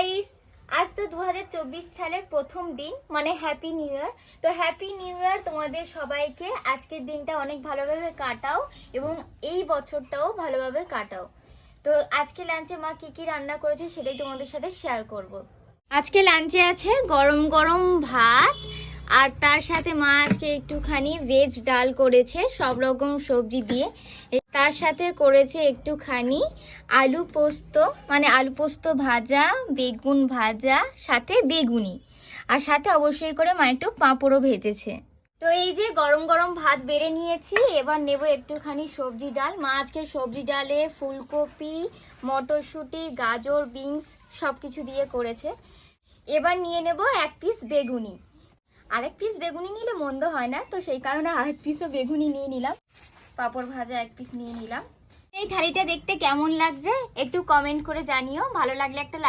Guys, আজ তো 2024 সালের প্রথম দিন, মানে হ্যাপি নিউ ইয়ার। তো হ্যাপি নিউ ইয়ার তোমাদের সবাইকে। আজকের দিনটা অনেক ভালোভাবে কাটাও এবং এই বছরটাও ভালোভাবে কাটাও। তো আজকে লাঞ্চে মা কি কি রান্না করেছে সেটাই তোমাদের সাথে শেয়ার করব। আজকে লাঞ্চে আছে গরম গরম ভাত, আর তার সাথে মা আজকে একটুখানি ভেজ ডাল করেছে সব রকম সবজি দিয়ে। তার সাথে করেছে একটুখানি আলু পোস্ত, মানে আলু পোস্ত ভাজা, বেগুন ভাজা, সাথে বেগুনি, আর সাথে অবশ্যই করে মা একটু পাঁপড়ও ভেজেছে। তো এই যে গরম গরম ভাত বেড়ে নিয়েছি, এবার নেব একটুখানি সবজি ডাল। মা আজকে সবজি ডালে ফুলকপি, মটরশুঁটি, গাজর, বিনস সব কিছু দিয়ে করেছে। এবার নিয়ে নেব এক পিস বেগুনি। আরেক পিস বেগুনি নিলে মন্দ হয় না, তো সেই কারণে আরেক পিসও বেগুনি নিয়ে নিলাম। পাঁপড় ভাজা এক পিস নিয়ে নিলাম। এই থালিটা দেখতে কেমন লাগছে একটু কমেন্ট করে জানিও। ভালো লাগলে একটা